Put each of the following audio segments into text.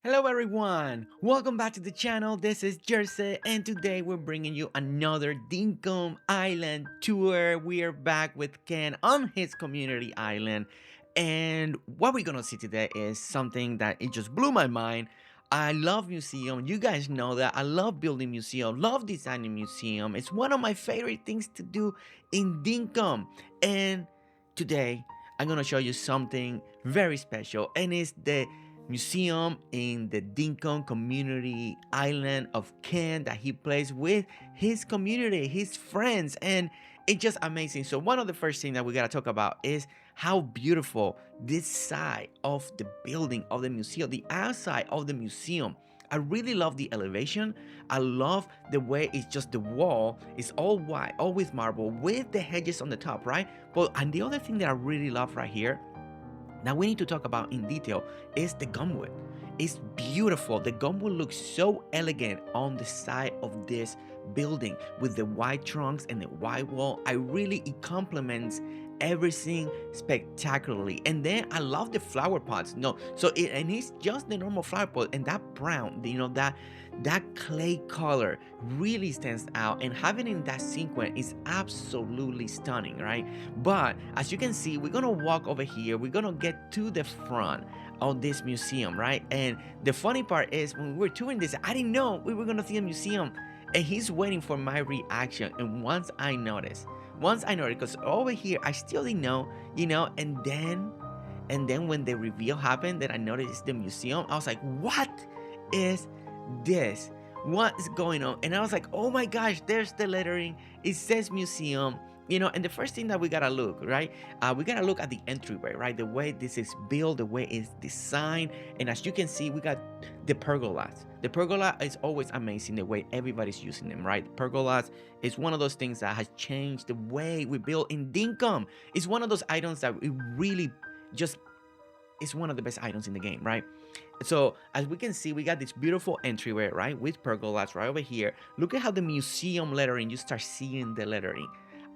Hello everyone! Welcome back to the channel. This is Jersey and today we're bringing you another Dinkum Island tour. We are back with Ken on his community island, and what we're gonna see today is something that it just blew my mind. I love museum. You guys know that I love building museum, love designing museum. It's one of my favorite things to do in Dinkum. And today I'm gonna show you something very special, and it's the museum in the Dinkum community island of Ken that he plays with his community, his friends, and it's just amazing. So one of the first things that we gotta talk about is how beautiful this side of the building of the museum, the outside of the museum. I really love the elevation. I love the way it's just the wall is all white, all with marble, with the hedges on the top, right? But and the other thing that I really love right here now we need to talk about in detail is the gumwood. It's beautiful. The gumwood looks so elegant on the side of this building with the white trunks and the white wall. It complements everything spectacularly. And then I love the flower pots. No, and it's just the normal flower pot, and that brown, that clay color really stands out, and having in that sequence is absolutely stunning, right? But as you can see, we're gonna walk over here, we're gonna get to the front of this museum, right? And the funny part is when we were touring this, I didn't know we were gonna see a museum, and he's waiting for my reaction. And once I noticed, because over here I still didn't know, and then when the reveal happened that I noticed it's the museum, I was like, what is this? What is going on? And I was like, oh my gosh, there's the lettering. It says museum. And the first thing that we gotta look, right? We gotta look at the entryway, right? The way this is built, the way it's designed. And as you can see, we got the pergolas. The pergola is always amazing the way everybody's using them, right? Pergolas is one of those things that has changed the way we build in Dinkum. It's one of those items that it really just is one of the best items in the game, right? So as we can see, we got this beautiful entryway, right, with pergolas right over here. Look at how the museum lettering, you start seeing the lettering.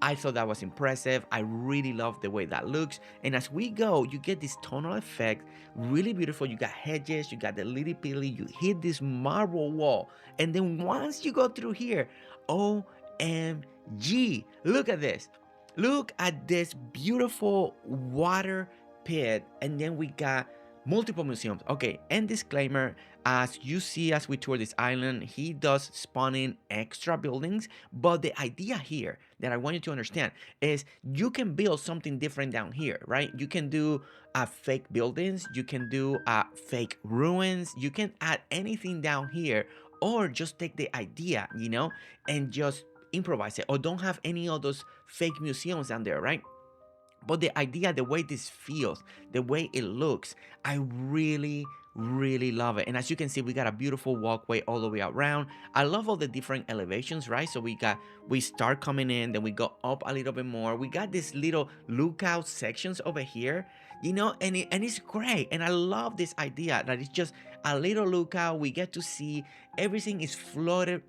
I thought that was impressive. I really love the way that looks. And as we go, you get this tonal effect, really beautiful. You got hedges, you got the little pilly, you hit this marble wall. And then once you go through here, OMG, look at this. Look at this beautiful water pit. And then we got multiple museums. Okay, and disclaimer, as you see as we tour this island, he does spawn in extra buildings, but the idea here that I want you to understand is you can build something different down here, right? You can do fake buildings, you can do fake ruins, you can add anything down here, or just take the idea, and just improvise it, or don't have any of those fake museums down there, right? But the idea, the way this feels, the way it looks, I really love it. And as you can see, we got a beautiful walkway all the way around. I love all the different elevations, right? So we start coming in, then we go up a little bit more. We got these little lookout sections over here, and it's great. And I love this idea that it's just a little lookout. We get to see everything is flooded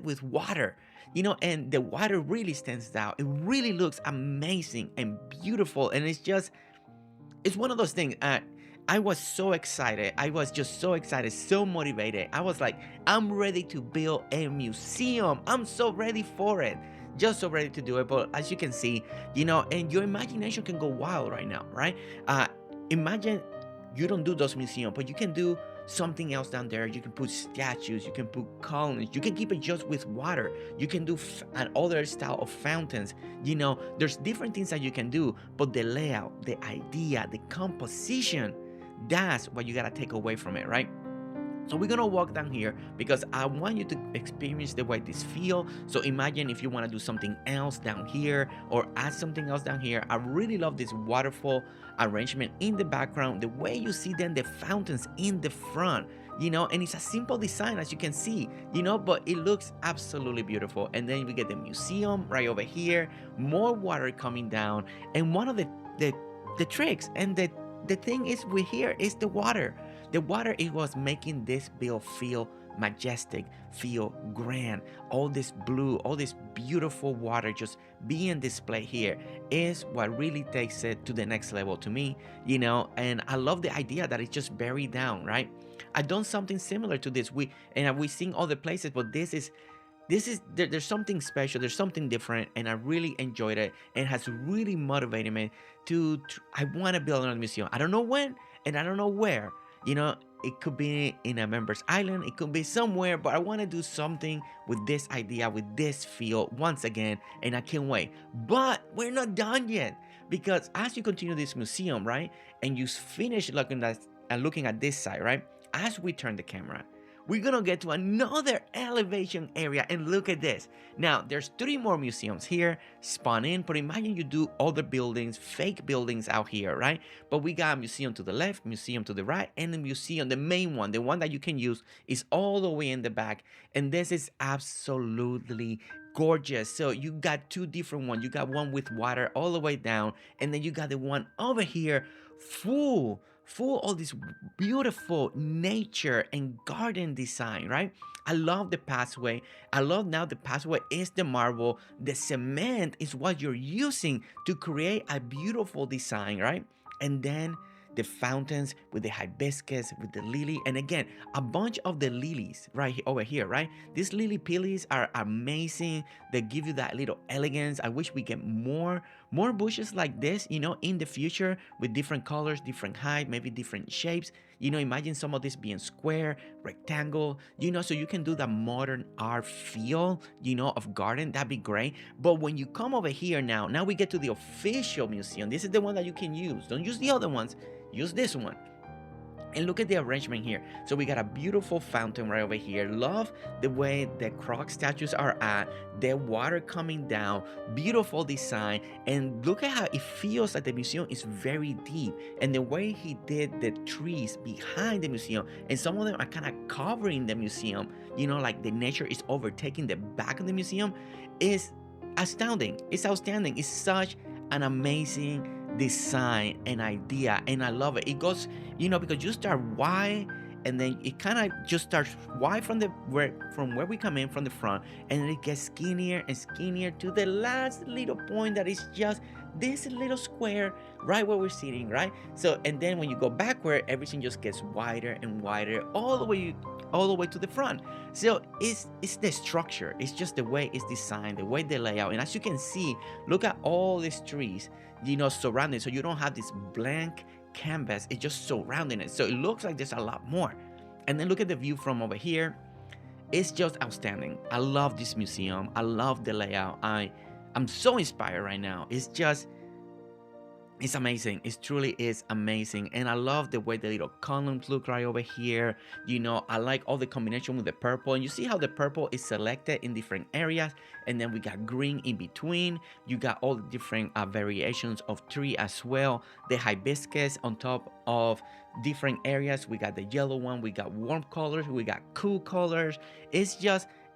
with water. And the water really stands out. It really looks amazing and beautiful. And it's one of those things. I was so excited. I was just so excited, so motivated. I was like, I'm ready to build a museum. I'm so ready for it. Just so ready to do it. But as you can see, and your imagination can go wild right now, right? Imagine you don't do those museums, but you can do something else down there. You can put statues, you can put columns, you can keep it just with water, you can do another style of fountains. There's different things that you can do, but the layout, the idea, the composition, that's what you gotta take away from it, right? So we're gonna walk down here because I want you to experience the way this feel. So imagine if you want to do something else down here or add something else down here. I really love this waterfall arrangement in the background, the way you see then the fountains in the front, and it's a simple design as you can see, but it looks absolutely beautiful. And then we get the museum right over here, more water coming down, and one of the tricks and the thing is with here is the water. The water, it was making this build feel majestic, feel grand. All this blue, all this beautiful water just being displayed here is what really takes it to the next level to me, and I love the idea that it's just buried down, right? I've done something similar to this. We've seen other places, but there's something special, there's something different, and I really enjoyed it, and has really motivated me I want to build another museum. I don't know when, and I don't know where. It could be in a members island, it could be somewhere, but I want to do something with this idea, with this feel once again, and I can't wait. But we're not done yet, because as you continue this museum, right, and you finish looking at this side, right, as we turn the camera, we're gonna get to another elevation area, and look at this. Now, there's 3 more museums here spawn in, but imagine you do other buildings, fake buildings out here, right? But we got a museum to the left, museum to the right, and the museum, the main one, the one that you can use, is all the way in the back, and this is absolutely gorgeous. So you got 2 different ones. You got one with water all the way down, and then you got the one over here full all this beautiful nature and garden design, right? I love the pathway. I love now the pathway is the marble. The cement is what you're using to create a beautiful design, right? And then the fountains with the hibiscus, with the lily, and again, a bunch of the lilies over here, right? These lily pillies are amazing. They give you that little elegance. I wish we get more bushes like this, in the future, with different colors, different height, maybe different shapes. Imagine some of this being square, rectangle, so you can do the modern art feel, of garden. That'd be great. But when you come over here now we get to the official museum. This is the one that you can use. Don't use the other ones. Use this one. And look at the arrangement here. So we got a beautiful fountain right over here. Love the way the croc statues are at, the water coming down, beautiful design. And look at how it feels like the museum is very deep. And the way he did the trees behind the museum, and some of them are kind of covering the museum, like the nature is overtaking the back of the museum, is astounding. It's outstanding. It's such an amazing design and idea, and I love it. It goes, because you start wide, and then it kind of just starts wide from where we come in from the front, and then it gets skinnier and skinnier to the last little point that is just this little square right where we're sitting, right? So, and then when you go backward, everything just gets wider and wider all the way to the front. So it's the structure, it's just the way it's designed, the way they lay out. And as you can see, look at all these trees, surrounding, so you don't have this blank canvas, it's just surrounding it, so it looks like there's a lot more. And then look at the view from over here. It's just outstanding. I love this museum. I love the layout. I'm so inspired right now. It's amazing. It truly is amazing. And I love the way the little columns look right over here. I like all the combination with the purple. And you see how the purple is selected in different areas. And then we got green in between. You got all the different variations of tree as well. The hibiscus on top of different areas. We got the yellow one. We got warm colors. We got cool colors.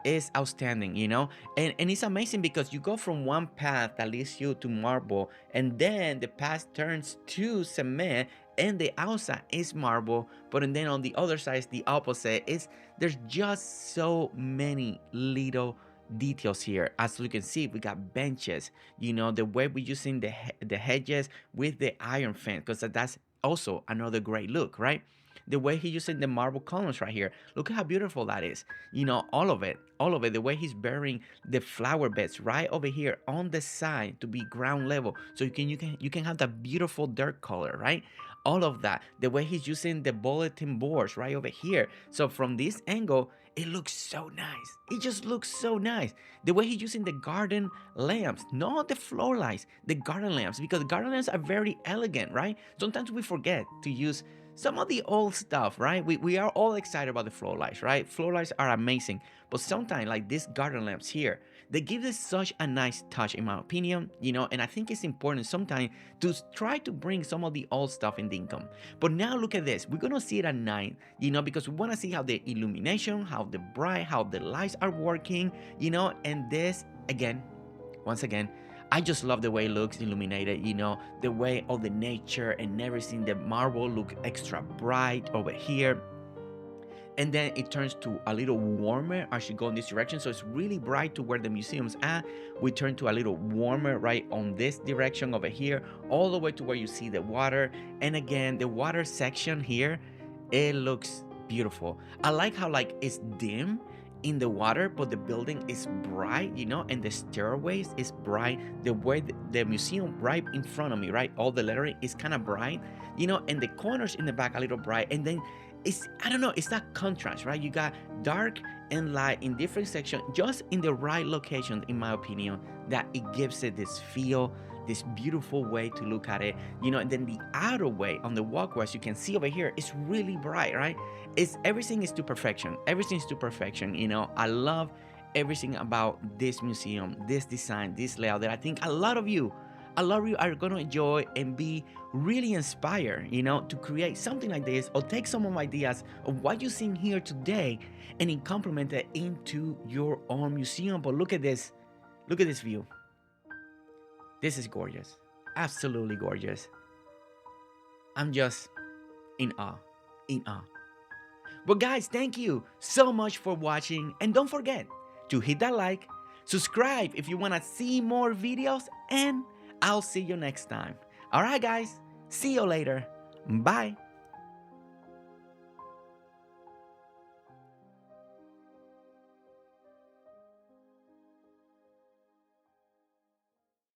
It's outstanding, and it's amazing because you go from one path that leads you to marble, and then the path turns to cement, and the outside is marble, but and then on the other side is the opposite. There's just so many little details here. As you can see, we got benches, the way we're using the hedges with the iron fence, because that's also another great look, right? The way he's using the marble columns right here. Look at how beautiful that is. All of it. The way he's burying the flower beds right over here on the side to be ground level, so you can have that beautiful dirt color, right? All of that. The way he's using the bulletin boards right over here. So from this angle, it looks so nice. It just looks so nice. The way he's using the garden lamps, not the floor lights, the garden lamps, because garden lamps are very elegant, right? Sometimes we forget to use some of the old stuff, right? We are all excited about the floor lights, right? Floor lights are amazing, but sometimes like these garden lamps here, they give us such a nice touch, in my opinion, and I think it's important sometimes to try to bring some of the old stuff in Dinkum. But now look at this. We're gonna see it at night, because we wanna see how the illumination, how the lights are working, and this, once again, I just love the way it looks illuminated, the way all the nature and everything, the marble look extra bright over here. and then it turns to a little warmer as you go in this direction. So it's really bright to where the museum's at. We turn to a little warmer right on this direction over here, all the way to where you see the water. And again, the water section here, it looks beautiful. I like how like it's dim in the water, but the building is bright, you know, and the stairways is bright. The way the museum right in front of me, right, all the lettering is kind of bright, you know, and the corners in the back a little bright. And then it's, I don't know, it's that contrast, right? You got dark and light in different sections, just in the right location, in my opinion, that it gives it this feel, this beautiful way to look at it, you know. And then the outer way on the walkway, as you can see over here, is really bright, right? It's everything is to perfection. Everything is to perfection, you know. I love everything about this museum, this design, this layout, that I think a lot of you are going to enjoy and be really inspired, you know, to create something like this, or take some of my ideas of what you're seeing here today and implement it into your own museum. But look at this view. This is gorgeous, absolutely gorgeous. I'm just in awe, in awe. But guys, thank you so much for watching, and don't forget to hit that like, subscribe if you want to see more videos, and I'll see you next time. All right, guys, see you later. Bye.